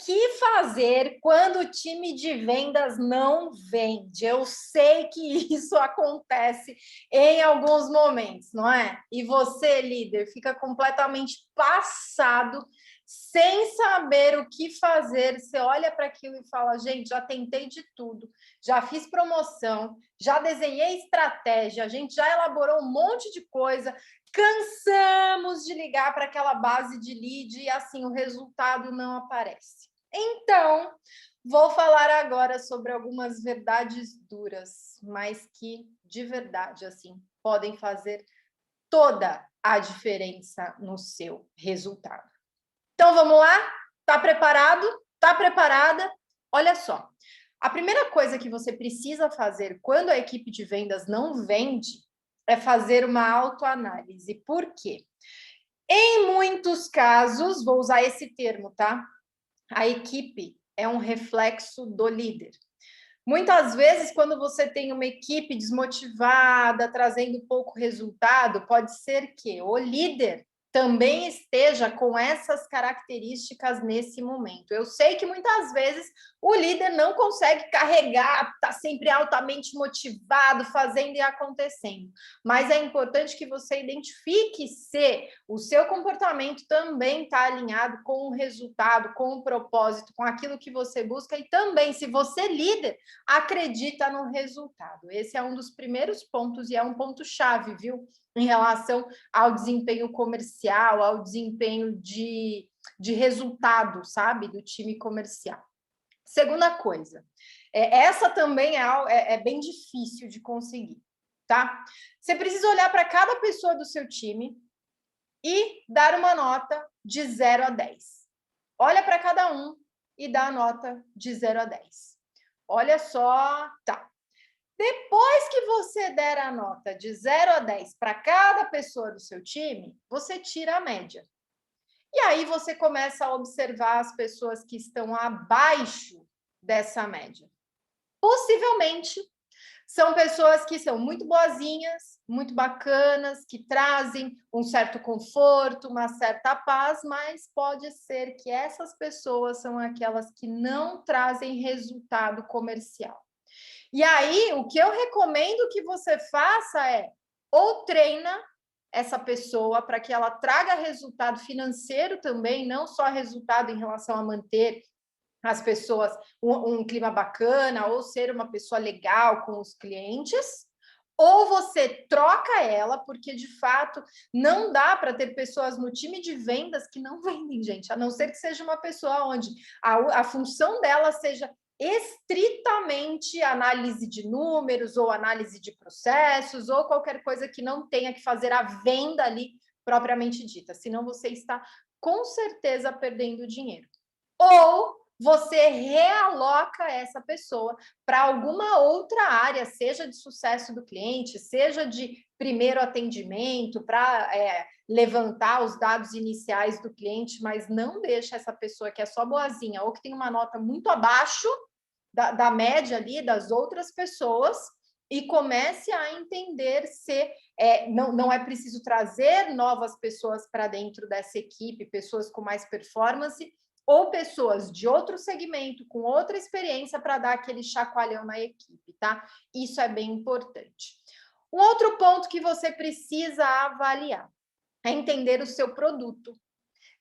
que fazer quando o time de vendas não vende? Eu sei que isso acontece em alguns momentos, não é? E você, líder, fica completamente passado, sem saber o que fazer. Você olha para aquilo e fala: gente, já tentei de tudo, já fiz promoção, já desenhei estratégia, a gente já elaborou um monte de coisa. Cansamos de ligar para aquela base de lead e assim o resultado não aparece. Então, vou falar agora sobre algumas verdades duras, mas que de verdade assim podem fazer toda a diferença no seu resultado. Então vamos lá? Tá preparado? Tá preparada? Olha só. A primeira coisa que você precisa fazer quando a equipe de vendas não vende é fazer uma autoanálise. Por quê? Em muitos casos, vou usar esse termo, tá? A equipe é um reflexo do líder. Muitas vezes, quando você tem uma equipe desmotivada, trazendo pouco resultado, pode ser que o líder também esteja com essas características nesse momento. Eu sei que muitas vezes o líder não consegue carregar, está sempre altamente motivado, fazendo e acontecendo. Mas é importante que você identifique se o seu comportamento também está alinhado com o resultado, com o propósito, com aquilo que você busca, e também, se você, líder, acredita no resultado. Esse é um dos primeiros pontos e é um ponto-chave, viu? Em relação ao desempenho comercial, ao desempenho de resultado, sabe? Do time comercial. Segunda coisa, essa também é bem difícil de conseguir, tá? Você precisa olhar para cada pessoa do seu time e dar uma nota de 0 a 10. Olha para cada um e dá a nota de 0 a 10. Olha só, tá. Depois que você der a nota de 0 a 10 para cada pessoa do seu time, você tira a média. E aí você começa a observar as pessoas que estão abaixo dessa média. Possivelmente são pessoas que são muito boazinhas, muito bacanas, que trazem um certo conforto, uma certa paz, mas pode ser que essas pessoas são aquelas que não trazem resultado comercial. E aí, o que eu recomendo que você faça é ou treina essa pessoa para que ela traga resultado financeiro também, não só resultado em relação a manter as pessoas, um clima bacana, ou ser uma pessoa legal com os clientes, ou você troca ela, porque de fato não dá para ter pessoas no time de vendas que não vendem, gente, a não ser que seja uma pessoa onde a função dela seja estritamente análise de números ou análise de processos ou qualquer coisa que não tenha que fazer a venda ali propriamente dita, senão você está com certeza perdendo dinheiro. Ou você realoca essa pessoa para alguma outra área, seja de sucesso do cliente, seja de primeiro atendimento, para levantar os dados iniciais do cliente, mas não deixa essa pessoa que é só boazinha ou que tem uma nota muito abaixo da média ali das outras pessoas e comece a entender se não é preciso trazer novas pessoas para dentro dessa equipe, pessoas com mais performance, ou pessoas de outro segmento, com outra experiência, para dar aquele chacoalhão na equipe, tá? Isso é bem importante. Um outro ponto que você precisa avaliar é entender o seu produto.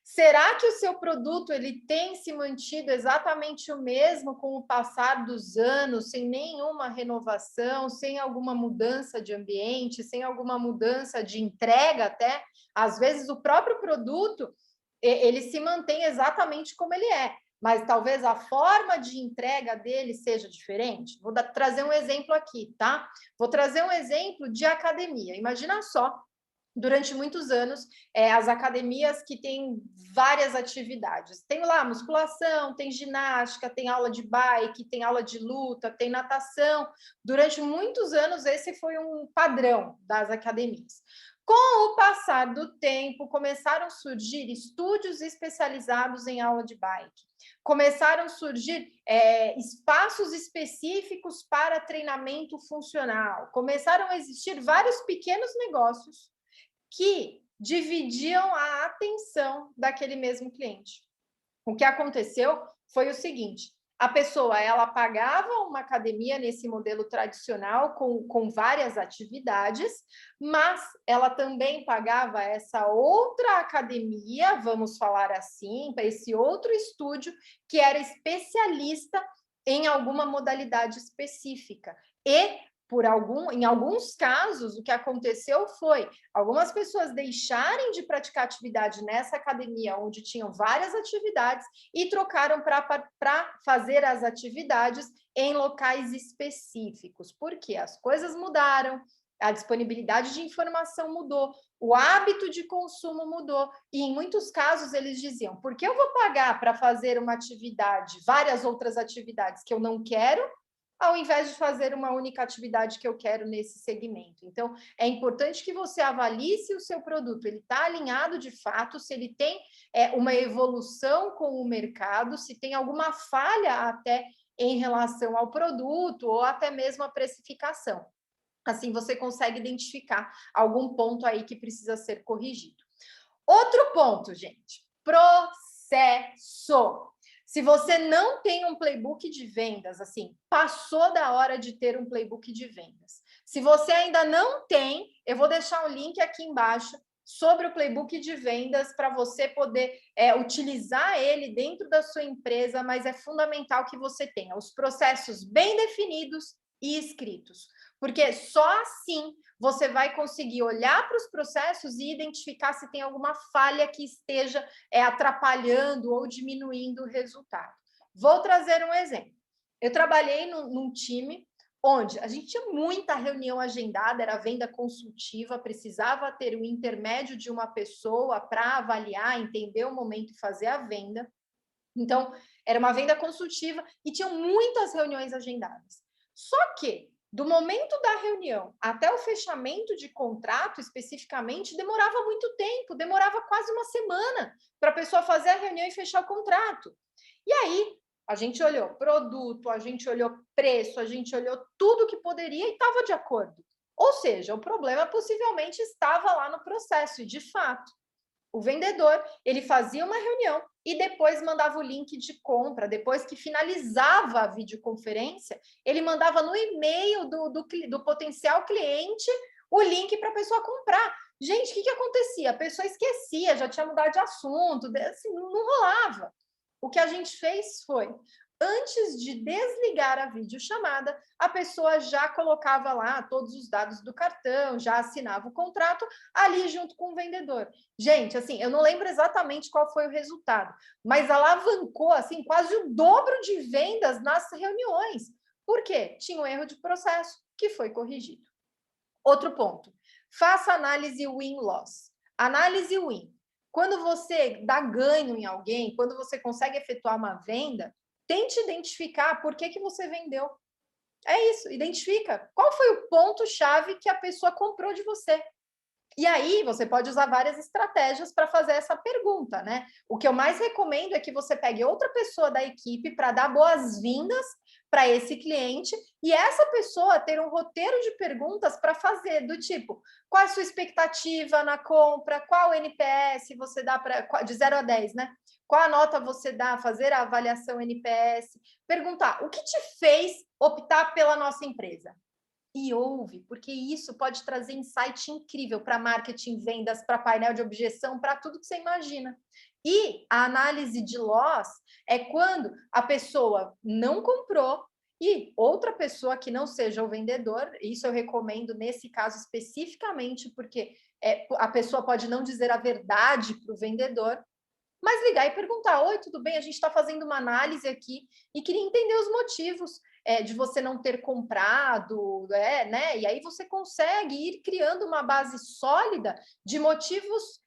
Será que o seu produto ele tem se mantido exatamente o mesmo com o passar dos anos, sem nenhuma renovação, sem alguma mudança de ambiente, sem alguma mudança de entrega até? Às vezes o próprio produto ele se mantém exatamente como ele é, mas talvez a forma de entrega dele seja diferente. Vou trazer um exemplo aqui, tá? Vou trazer um exemplo de academia. Imagina só, durante muitos anos, as academias que têm várias atividades. Tem lá musculação, tem ginástica, tem aula de bike, tem aula de luta, tem natação. Durante muitos anos, esse foi um padrão das academias. Com o passar do tempo, começaram a surgir estúdios especializados em aula de bike. Começaram a surgir espaços específicos para treinamento funcional. Começaram a existir vários pequenos negócios que dividiam a atenção daquele mesmo cliente. O que aconteceu foi o seguinte: a pessoa ela pagava uma academia nesse modelo tradicional com várias atividades, mas ela também pagava essa outra academia, vamos falar assim, para esse outro estúdio que era especialista em alguma modalidade específica. E em alguns casos, o que aconteceu foi algumas pessoas deixarem de praticar atividade nessa academia, onde tinham várias atividades, e trocaram para fazer as atividades em locais específicos. Porque as coisas mudaram, a disponibilidade de informação mudou, o hábito de consumo mudou, e em muitos casos eles diziam: por que eu vou pagar para fazer uma atividade, várias outras atividades que eu não quero, ao invés de fazer uma única atividade que eu quero nesse segmento? Então, é importante que você avalie se o seu produto ele está alinhado de fato, se ele tem uma evolução com o mercado, se tem alguma falha até em relação ao produto ou até mesmo a precificação. Assim, você consegue identificar algum ponto aí que precisa ser corrigido. Outro ponto, gente, processo. Se você não tem um playbook de vendas, assim, passou da hora de ter um playbook de vendas. Se você ainda não tem, eu vou deixar o link aqui embaixo sobre o playbook de vendas para você poder utilizar ele dentro da sua empresa, mas é fundamental que você tenha os processos bem definidos e escritos, porque só assim você vai conseguir olhar para os processos e identificar se tem alguma falha que esteja atrapalhando ou diminuindo o resultado. Vou trazer um exemplo. Eu trabalhei num time onde a gente tinha muita reunião agendada, era venda consultiva, precisava ter o intermédio de uma pessoa para avaliar, entender o momento e fazer a venda. Então, era uma venda consultiva e tinham muitas reuniões agendadas. Só que, do momento da reunião até o fechamento de contrato, especificamente, demorava muito tempo, demorava quase uma semana para a pessoa fazer a reunião e fechar o contrato. E aí, a gente olhou produto, a gente olhou preço, a gente olhou tudo que poderia e estava de acordo. Ou seja, o problema possivelmente estava lá no processo, e de fato, o vendedor, ele fazia uma reunião e depois mandava o link de compra. Depois que finalizava a videoconferência, ele mandava no e-mail do potencial cliente o link para a pessoa comprar. Gente, o que acontecia? A pessoa esquecia, já tinha mudado de assunto, assim, não rolava. O que a gente fez foi, antes de desligar a videochamada, a pessoa já colocava lá todos os dados do cartão, já assinava o contrato ali junto com o vendedor. Gente, assim, eu não lembro exatamente qual foi o resultado, mas alavancou assim quase o dobro de vendas nas reuniões. Por quê? Tinha um erro de processo que foi corrigido. Outro ponto, faça análise win-loss. Análise win. Quando você dá ganho em alguém, quando você consegue efetuar uma venda, tente identificar por que você vendeu. É isso, identifica qual foi o ponto-chave que a pessoa comprou de você. E aí você pode usar várias estratégias para fazer essa pergunta, né? O que eu mais recomendo é que você pegue outra pessoa da equipe para dar boas-vindas para esse cliente e essa pessoa ter um roteiro de perguntas para fazer, do tipo: qual a sua expectativa na compra? Qual NPS você dá de 0 a 10, né? Qual a nota você dá? Fazer a avaliação NPS. Perguntar: o que te fez optar pela nossa empresa? E ouve, porque isso pode trazer insight incrível para marketing, vendas, para painel de objeção, para tudo que você imagina. E a análise de loss é quando a pessoa não comprou e outra pessoa que não seja o vendedor, isso eu recomendo nesse caso especificamente, porque a pessoa pode não dizer a verdade para o vendedor, mas ligar e perguntar: oi, tudo bem? A gente está fazendo uma análise aqui e queria entender os motivos de você não ter comprado, né? E aí você consegue ir criando uma base sólida de motivos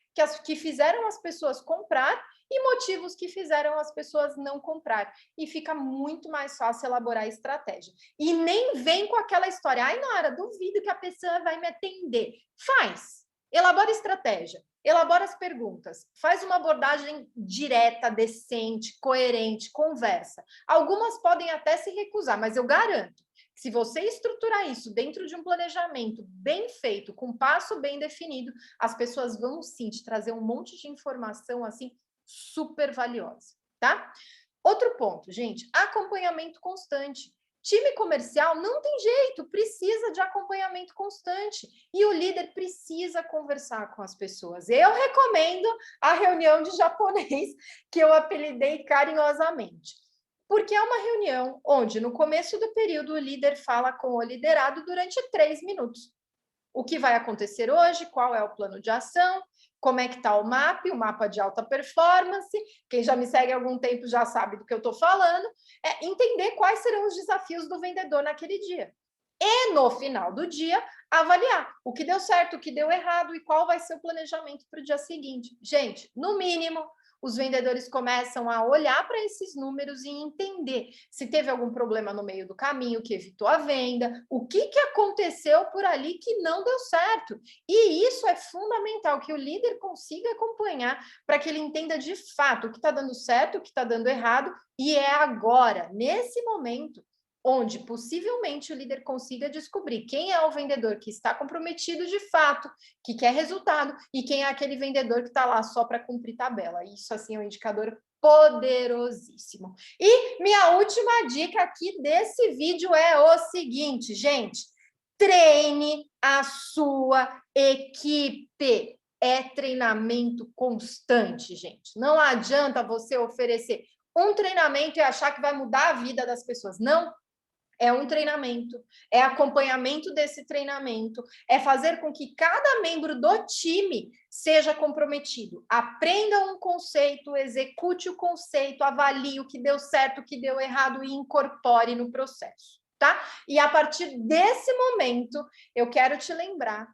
que fizeram as pessoas comprar e motivos que fizeram as pessoas não comprar. E fica muito mais fácil elaborar a estratégia. E nem vem com aquela história: ai, Nora, duvido que a pessoa vai me atender. Faz, elabora estratégia. Elabora as perguntas, faz uma abordagem direta, decente, coerente, conversa. Algumas podem até se recusar, mas eu garanto que se você estruturar isso dentro de um planejamento bem feito, com passo bem definido, as pessoas vão sim te trazer um monte de informação assim super valiosa, tá? Outro Outro ponto, gente, acompanhamento constante. Time comercial não tem jeito, precisa de acompanhamento constante. E o líder precisa conversar com as pessoas. Eu recomendo a reunião de japonês, que eu apelidei carinhosamente. Porque é uma reunião onde, no começo do período, o líder fala com o liderado durante 3 minutos. O que vai acontecer hoje, qual é o plano de ação, como é que está o mapa de alta performance. Quem já me segue há algum tempo já sabe do que eu estou falando. É entender quais serão os desafios do vendedor naquele dia. E, no final do dia, avaliar o que deu certo, o que deu errado e qual vai ser o planejamento para o dia seguinte. Gente, no mínimo, os vendedores começam a olhar para esses números e entender se teve algum problema no meio do caminho que evitou a venda, o que aconteceu por ali que não deu certo. E isso é fundamental, que o líder consiga acompanhar para que ele entenda de fato o que está dando certo, o que está dando errado, e é agora, nesse momento, onde possivelmente o líder consiga descobrir quem é o vendedor que está comprometido de fato, que quer resultado, e quem é aquele vendedor que está lá só para cumprir tabela. Isso, assim, é um indicador poderosíssimo. E minha última dica aqui desse vídeo é o seguinte, gente: treine a sua equipe. É treinamento constante, gente. Não adianta você oferecer um treinamento e achar que vai mudar a vida das pessoas. Não. É um treinamento, é acompanhamento desse treinamento, é fazer com que cada membro do time seja comprometido. Aprenda um conceito, execute o conceito, avalie o que deu certo, o que deu errado e incorpore no processo, tá? E a partir desse momento, eu quero te lembrar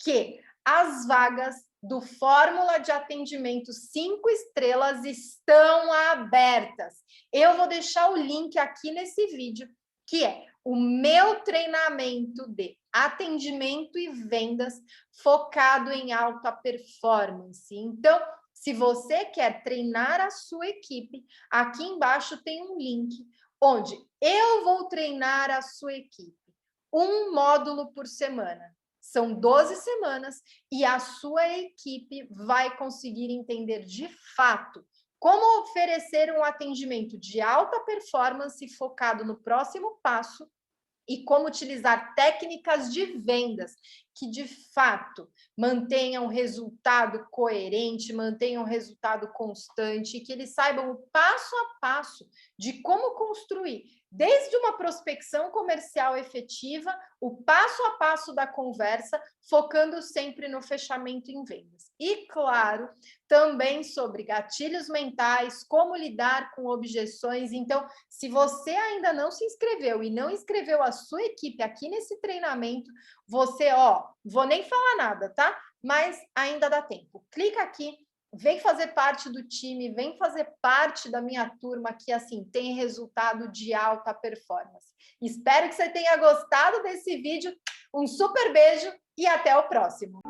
que as vagas do Fórmula de Atendimento 5 estrelas estão abertas. Eu vou deixar o link aqui nesse vídeo, que é o meu treinamento de atendimento e vendas focado em alta performance. Então, se você quer treinar a sua equipe, aqui embaixo tem um link onde eu vou treinar a sua equipe. Um módulo por semana. São 12 semanas e a sua equipe vai conseguir entender de fato como oferecer um atendimento de alta performance focado no próximo passo e como utilizar técnicas de vendas que, de fato, mantenham resultado coerente, mantenham resultado constante e que eles saibam o passo a passo de como construir, desde uma prospecção comercial efetiva, o passo a passo da conversa, focando sempre no fechamento em vendas. E, claro, também sobre gatilhos mentais, como lidar com objeções. Então, se você ainda não se inscreveu e não inscreveu a sua equipe aqui nesse treinamento, você, vou nem falar nada, tá? Mas ainda dá tempo. Clica aqui, vem fazer parte do time, vem fazer parte da minha turma que, assim, tem resultado de alta performance. Espero que você tenha gostado desse vídeo. Um super beijo e até o próximo.